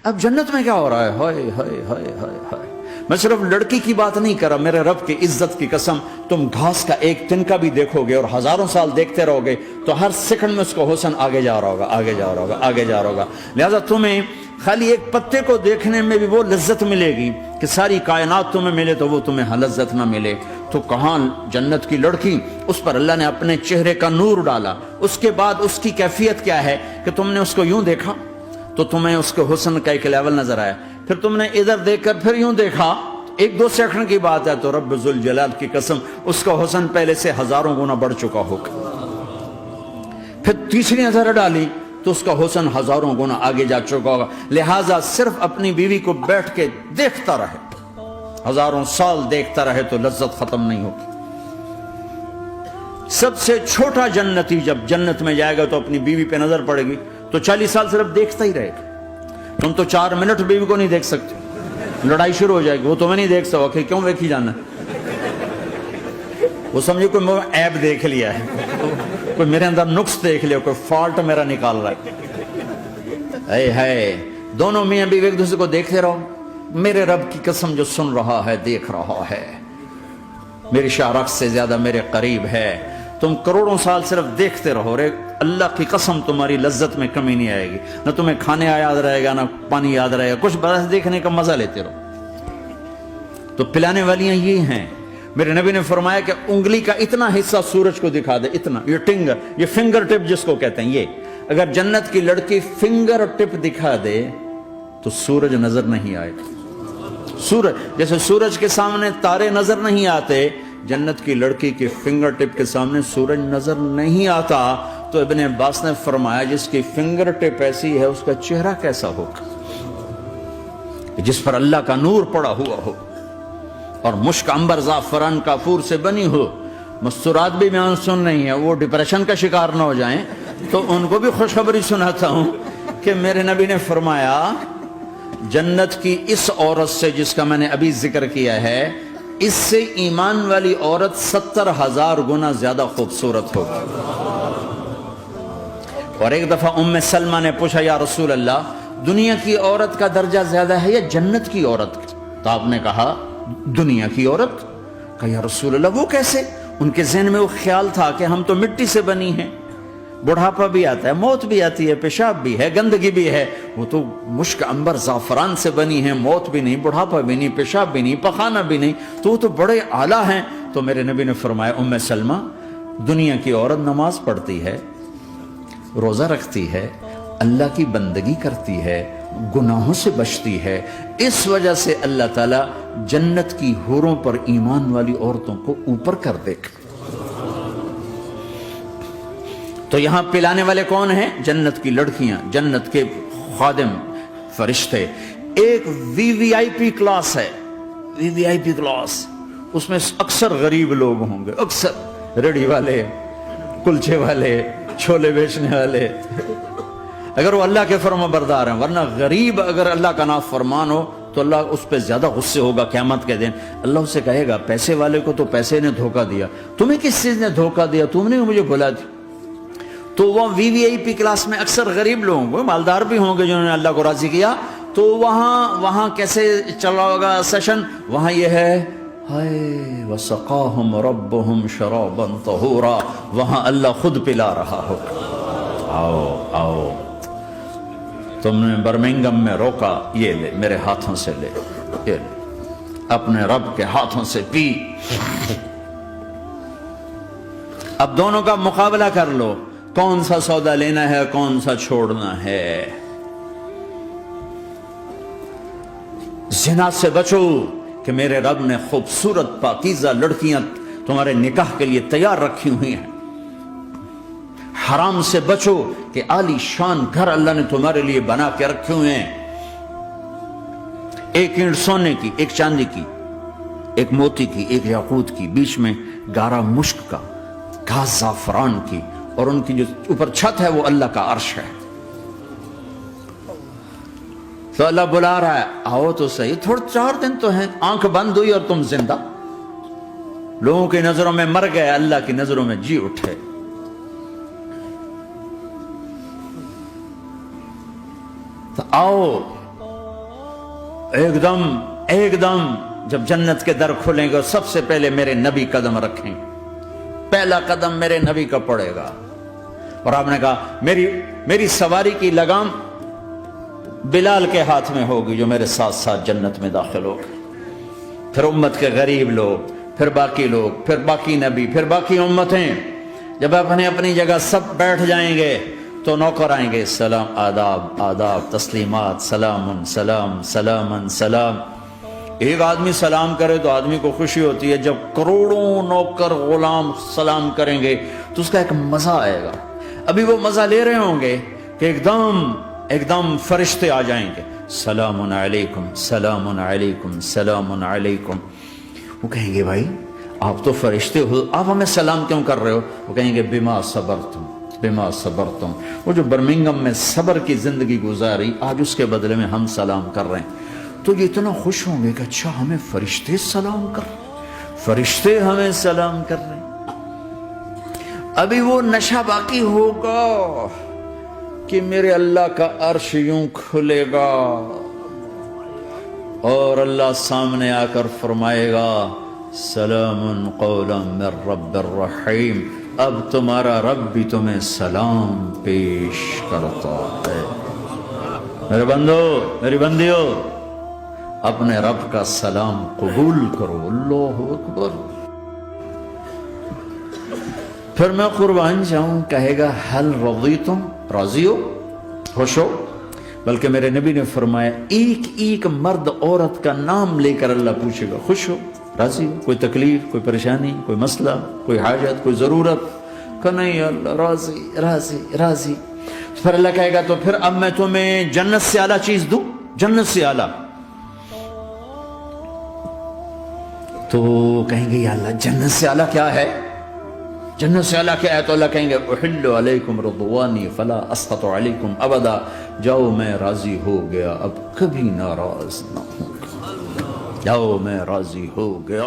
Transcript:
اب جنت میں کیا ہو رہا ہے؟ ہائے ہائے ہائے ہائے ہائے. میں صرف لڑکی کی بات نہیں کر رہا، میرے رب کی عزت کی قسم، تم گھاس کا ایک تنکا بھی دیکھو گے اور ہزاروں سال دیکھتے رہو گے تو ہر سیکنڈ میں اس کو حسن آگے جا رہا ہوگا، آگے جا رہا ہوگا، آگے جا رہا ہوگا. لہذا تمہیں خالی ایک پتے کو دیکھنے میں بھی وہ لذت ملے گی کہ ساری کائنات تمہیں ملے تو وہ تمہیں لذت نہ ملے. تو کہاں جنت کی لڑکی، اس پر اللہ نے اپنے چہرے کا نور ڈالا. اس کے بعد اس کی کیفیت کیا ہے کہ تم نے اس کو یوں دیکھا تو تمہیں اس کے حسن کا ایک لیول نظر آیا، پھر تم نے ادھر دیکھ کر پھر یوں دیکھا، ایک دو سیکنڈ کی بات ہے، تو رب ذوالجلال کی قسم اس کا حسن پہلے سے ہزاروں گنا بڑھ چکا ہوگا. پھر تیسری نظر ڈالی تو اس کا حسن ہزاروں گنا آگے جا چکا ہوگا. لہٰذا صرف اپنی بیوی کو بیٹھ کے دیکھتا رہے، ہزاروں سال دیکھتا رہے تو لذت ختم نہیں ہوگی. سب سے چھوٹا جنتی جب جنت میں جائے گا تو اپنی بیوی پہ نظر پڑے گی تو 40 سال صرف دیکھتا ہی رہے گا. تم تو 4 منٹ بیوی کو نہیں دیکھ سکتے، لڑائی شروع ہو جائے گی. وہ تمہیں نہیں دیکھ سکو کہ کیوں دیکھی جانا، وہ سمجھے کوئی عیب دیکھ لیا ہے، کوئی میرے اندر نقص دیکھ لیا، کوئی فالٹ میرا نکال رہا ہے. ہے دونوں میاں بیوی ایک دوسرے کو دیکھتے رہو. میرے رب کی قسم جو سن رہا ہے، دیکھ رہا ہے، میری شاہ سے زیادہ میرے قریب ہے. تم کروڑوں سال صرف دیکھتے رہو رے، اللہ کی قسم تمہاری لذت میں کمی نہیں آئے گی. نہ تمہیں کھانے یاد رہے گا، نہ پانی یاد رہے گا، کچھ بس دیکھنے کا مزہ لیتے رہو. تو پلانے والیاں یہ ہیں. میرے نبی نے فرمایا کہ انگلی کا اتنا حصہ سورج کو دکھا دے، اتنا، یہ فنگر ٹپ جس کو کہتے ہیں، یہ اگر جنت کی لڑکی فنگر ٹپ دکھا دے تو سورج نظر نہیں آئے گا. سورج جیسے سورج کے سامنے تارے نظر نہیں آتے، جنت کی لڑکی کے فنگر ٹپ کے سامنے سورج نظر نہیں آتا. تو ابن عباس نے فرمایا جس کی فنگر ٹپ ایسی ہے اس کا چہرہ کیسا ہوگا، جس پر اللہ کا نور پڑا ہوا ہو اور مشک عنبر زعفران کافور سے بنی ہو. مستورات بھی میں سن رہی ہیں، وہ ڈپریشن کا شکار نہ ہو جائیں تو ان کو بھی خوشخبری سناتا ہوں کہ میرے نبی نے فرمایا جنت کی اس عورت سے جس کا میں نے ابھی ذکر کیا ہے، اس سے ایمان والی عورت 70,000 گنا زیادہ خوبصورت ہوگی. اور ایک دفعہ ام سلمہ نے پوچھا یا رسول اللہ، دنیا کی عورت کا درجہ زیادہ ہے یا جنت کی عورت کا؟ تو آپ نے کہا دنیا کی عورت. کہا یا رسول اللہ وہ کیسے؟ ان کے ذہن میں وہ خیال تھا کہ ہم تو مٹی سے بنی ہیں، بڑھاپا بھی آتا ہے، موت بھی آتی ہے، پیشاب بھی ہے، گندگی بھی ہے. وہ تو مشک عنبر زعفران سے بنی ہے، موت بھی نہیں، بڑھاپا بھی نہیں، پیشاب بھی نہیں، پخانہ بھی نہیں، تو وہ تو بڑے اعلیٰ ہیں. تو میرے نبی نے فرمایا ام سلمہ، دنیا کی عورت نماز پڑھتی ہے، روزہ رکھتی ہے، اللہ کی بندگی کرتی ہے، گناہوں سے بچتی ہے، اس وجہ سے اللہ تعالیٰ جنت کی حوروں پر ایمان والی عورتوں کو اوپر کر دے گا. تو یہاں پلانے والے کون ہیں؟ جنت کی لڑکیاں، جنت کے خادم فرشتے. ایک وی وی آئی پی کلاس ہے، وی وی آئی پی کلاس، اس میں اکثر غریب لوگ ہوں گے، اکثر ریڑھی والے، کلچے والے، چھولے بیچنے والے، اگر وہ اللہ کے فرما بردار ہیں. ورنہ غریب اگر اللہ کا نافرمان ہو تو اللہ اس پہ زیادہ غصے ہوگا قیامت کے دن. اللہ اسے کہے گا پیسے والے کو تو پیسے نے دھوکہ دیا، تمہیں کس چیز نے دھوکہ دیا؟ تم نے مجھے بلا دی. تو وہ وی وی آئی پی کلاس میں اکثر غریب لوگ ہوں گے، مالدار بھی ہوں گے جنہوں نے اللہ کو راضی کیا. تو وہاں کیسے چل رہا ہوگا سیشن؟ وہاں یہ ہے ہائے وسقاہم ربہم شرابا طہورا، وہاں اللہ خود پلا رہا ہوگا. آؤ آؤ، تم نے برمنگم میں روکا، یہ لے میرے ہاتھوں سے لے، یہ لے اپنے رب کے ہاتھوں سے پی. اب دونوں کا مقابلہ کر لو، کون سا سودا لینا ہے، کون سا چھوڑنا ہے. زنا سے بچو کہ میرے رب نے خوبصورت پاکیزہ لڑکیاں تمہارے نکاح کے لیے تیار رکھی ہوئی ہیں. حرام سے بچو کہ عالی شان گھر اللہ نے تمہارے لیے بنا کے رکھے ہوئے ہیں. ایک اینٹ سونے کی، ایک چاندی کی، ایک موتی کی، ایک یاقوت کی، بیچ میں گارا مشک کا، گھاس زعفران کی، اور ان کی جو اوپر چھت ہے وہ اللہ کا عرش ہے. تو اللہ بلا رہا ہے آؤ تو صحیح، تھوڑے 4 دن تو ہیں، آنکھ بند ہوئی اور تم زندہ. لوگوں کی نظروں میں مر گئے، اللہ کی نظروں میں جی اٹھے. تو آؤ ایک دم جب جنت کے در کھلیں گے سب سے پہلے میرے نبی قدم رکھیں، پہلا قدم میرے نبی کا پڑے گا۔ اور آپ نے کہا میری سواری کی لگام بلال کے ہاتھ میں ہوگی جو میرے ساتھ ساتھ جنت میں داخل ہوگا، پھر امت کے غریب لوگ، پھر باقی لوگ، پھر باقی نبی، پھر باقی امتیں۔ جب اپنے اپنی جگہ سب بیٹھ جائیں گے تو نوکر آئیں گے، سلام، آداب، آداب، تسلیمات، سلام، سلام، سلام، سلام۔ ایک آدمی سلام کرے تو آدمی کو خوشی ہوتی ہے، جب کروڑوں نوکر غلام سلام کریں گے تو اس کا ایک مزہ آئے گا۔ ابھی وہ مزہ لے رہے ہوں گے کہ ایک دم فرشتے آ جائیں گے، سلام علیکم، سلام علیکم، سلام علیکم۔ وہ کہیں گے بھائی آپ تو فرشتے ہو، آپ ہمیں سلام کیوں کر رہے ہو؟ وہ کہیں گے بما صبرتم، بما صبرتم۔ وہ جو برمنگم میں صبر کی زندگی گزاری، آج اس کے بدلے میں ہم سلام کر رہے ہیں۔ تو یہ اتنا خوش ہوں گے کہ اچھا ہمیں فرشتے سلام کر رہے ہیں، فرشتے ہمیں سلام کر رہے ہیں۔ ابھی وہ نشہ باقی ہوگا کہ میرے اللہ کا عرش یوں کھلے گا اور اللہ سامنے آ کر فرمائے گا سلام قولا من رب الرحیم، اب تمہارا رب بھی تمہیں سلام پیش کرتا ہے۔ میرے بندو، میری بندیو، اپنے رب کا سلام قبول کرو۔ اللہ اکبر۔ پھر میں قربان جاؤں، کہے گا حل رضیتم، راضی ہو، خوش ہو؟ بلکہ میرے نبی نے فرمایا ایک ایک مرد عورت کا نام لے کر اللہ پوچھے گا، خوش ہو، راضی ہو؟ کوئی تکلیف، کوئی پریشانی، کوئی مسئلہ، کوئی حاجت، کوئی ضرورت؟ کہ نہیں اللہ، راضی راضی راضی۔ پھر اللہ کہے گا تو پھر اب میں تمہیں جنت سے اعلیٰ چیز دوں، جنت سے اعلیٰ۔ تو کہیں گے یا اللہ جنت سے اعلیٰ کیا ہے؟ جنت سے اعلیٰ کیا ہے؟ تو اللہ کہیں گے احل علیکم رضوانی فلا اسخط علیکم ابدا، جاؤ میں راضی ہو گیا، اب کبھی ناراض نہ ہوں، جاؤ میں راضی ہو گیا۔